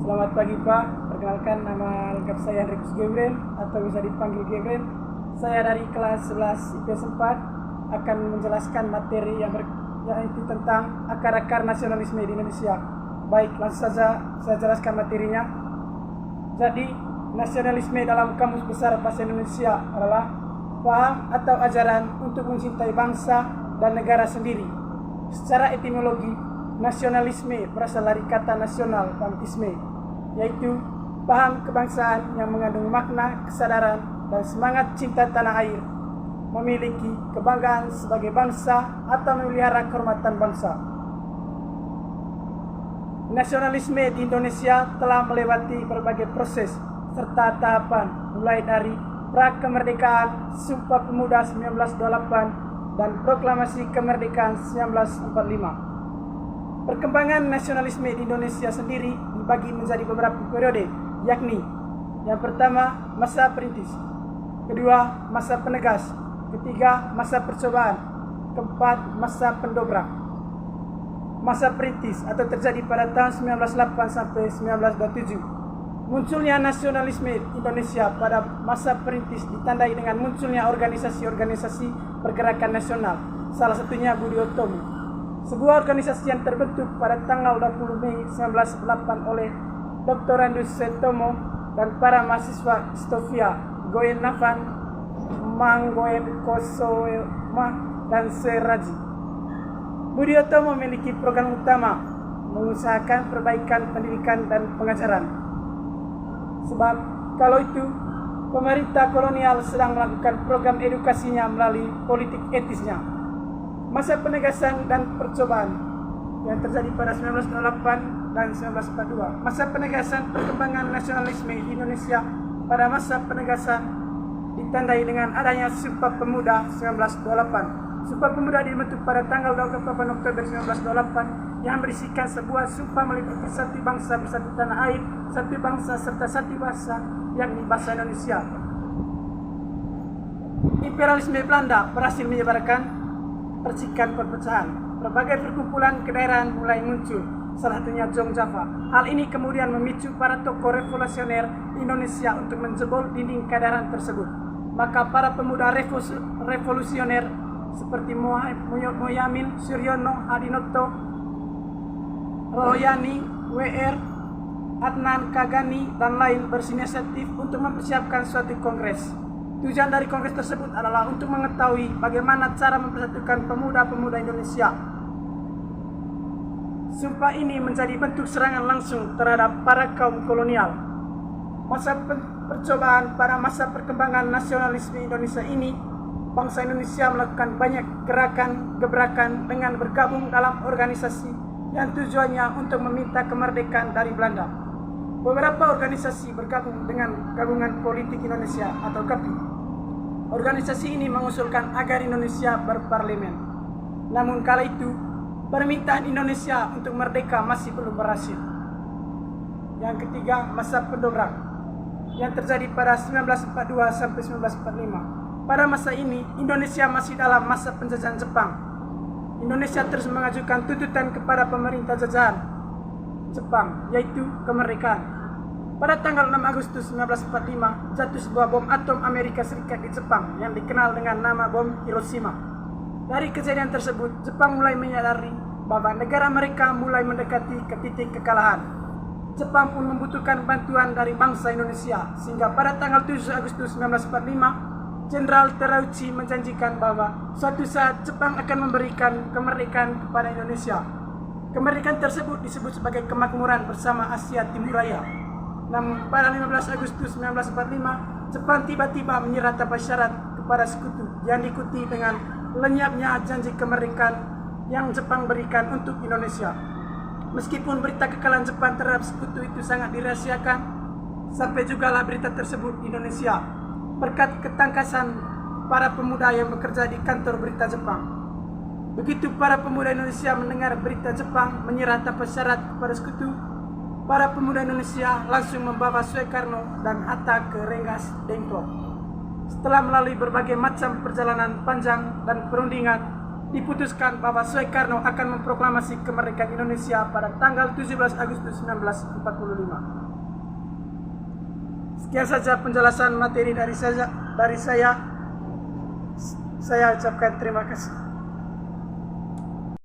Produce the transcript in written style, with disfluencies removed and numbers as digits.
Selamat pagi Pak, perkenalkan nama lengkap saya Henrikus Gebren atau bisa dipanggil Gebren. Saya dari kelas 11 IPS 4 akan menjelaskan materi yaitu tentang akar-akar nasionalisme di Indonesia. Baik, langsung saja saya jelaskan materinya. Jadi, nasionalisme dalam Kamus Besar Bahasa Indonesia adalah paham atau ajaran untuk mencintai bangsa dan negara sendiri. Secara etimologi, nasionalisme berasal dari kata nasional patriotisme, yaitu paham kebangsaan yang mengandung makna kesadaran dan semangat cinta tanah air, memiliki kebanggaan sebagai bangsa atau memelihara kehormatan bangsa. Nasionalisme di Indonesia telah melewati berbagai proses serta tahapan, mulai dari pra-kemerdekaan, Sumpah Pemuda 1928, dan Proklamasi Kemerdekaan 1945. Perkembangan nasionalisme di Indonesia sendiri dibagi menjadi beberapa periode, yakni yang pertama, masa perintis, kedua, masa penegas, ketiga, masa percobaan, keempat, masa pendobrak. Masa perintis atau terjadi pada tahun 1908 sampai 1927. Munculnya nasionalisme Indonesia pada masa perintis ditandai dengan munculnya organisasi-organisasi pergerakan nasional, salah satunya Budi Utomo. Sebuah organisasi yang terbentuk pada tanggal 20 Mei 1908 oleh Dr. Andus Setomo dan para mahasiswa Stovia, Goen Navan, Manggoen Kosoema, dan Seraji. Budi Utomo memiliki program utama mengusahakan perbaikan pendidikan dan pengajaran. Sebab kalau itu pemerintah kolonial sedang melakukan program edukasinya melalui politik etisnya. Masa penegasan dan percobaan yang terjadi pada 1928 dan 1942. Masa penegasan perkembangan nasionalisme di Indonesia pada masa penegasan ditandai dengan adanya Sumpah Pemuda 1928. Sumpah Pemuda dibentuk pada tanggal 28 Oktober 1928 yang berisikan sebuah sumpah meliputi satu bangsa bersatu tanah air, satu bangsa serta satu bahasa, yakni bahasa Indonesia. Imperialisme Belanda berhasil menyebarkan percikan-perpecahan. Berbagai perkumpulan kedaerahan mulai muncul, salah satunya Jong Java. Hal ini kemudian memicu para tokoh revolusioner Indonesia untuk menjebol dinding kedaerahan tersebut. Maka para pemuda revolusioner seperti Moyamin, Suryono, Hadinoto, Royani, W.R., Adnan Kagani, dan lain bersinisiatif untuk mempersiapkan suatu kongres. Tujuan dari kongres tersebut adalah untuk mengetahui bagaimana cara mempersatukan pemuda-pemuda Indonesia. Sumpah ini menjadi bentuk serangan langsung terhadap para kaum kolonial. Masa percobaan pada masa perkembangan nasionalisme Indonesia ini, bangsa Indonesia melakukan banyak gebrakan dengan bergabung dalam organisasi yang tujuannya untuk meminta kemerdekaan dari Belanda. Beberapa organisasi bergabung dengan Gabungan Politik Indonesia atau GAPI. Organisasi ini mengusulkan agar Indonesia berparlemen. Namun kala itu, permintaan Indonesia untuk merdeka masih belum berhasil. Yang ketiga, masa pendobrak yang terjadi pada 1942 sampai 1945. Pada masa ini, Indonesia masih dalam masa penjajahan Jepang. Indonesia terus mengajukan tuntutan kepada pemerintah jajahan Jepang, yaitu kemerdekaan. Pada tanggal 6 Agustus 1945, jatuh sebuah bom atom Amerika Serikat di Jepang yang dikenal dengan nama bom Hiroshima. Dari kejadian tersebut, Jepang mulai menyadari bahwa negara mereka mulai mendekati ke titik kekalahan. Jepang pun membutuhkan bantuan dari bangsa Indonesia, sehingga pada tanggal 7 Agustus 1945, Jenderal Terauchi menjanjikan bahwa suatu saat Jepang akan memberikan kemerdekaan kepada Indonesia. Kemerdekaan tersebut disebut sebagai kemakmuran bersama Asia Timur Raya. Namun pada 15 Agustus 1945, Jepang tiba-tiba menyerah tanpa syarat kepada sekutu yang diikuti dengan lenyapnya janji kemerdekaan yang Jepang berikan untuk Indonesia. Meskipun berita kekalahan Jepang terhadap sekutu itu sangat dirahasiakan, sampai jugalah berita tersebut di Indonesia berkat ketangkasan para pemuda yang bekerja di kantor berita Jepang. Begitu para pemuda Indonesia mendengar berita Jepang menyerah tanpa syarat kepada sekutu, para pemuda Indonesia langsung membawa Soekarno dan Hatta ke Rengas Dengklok. Setelah melalui berbagai macam perjalanan panjang dan perundingan, diputuskan bahwa Soekarno akan memproklamasi kemerdekaan Indonesia pada tanggal 17 Agustus 1945. Sekian saja penjelasan materi dari saya. Saya ucapkan terima kasih.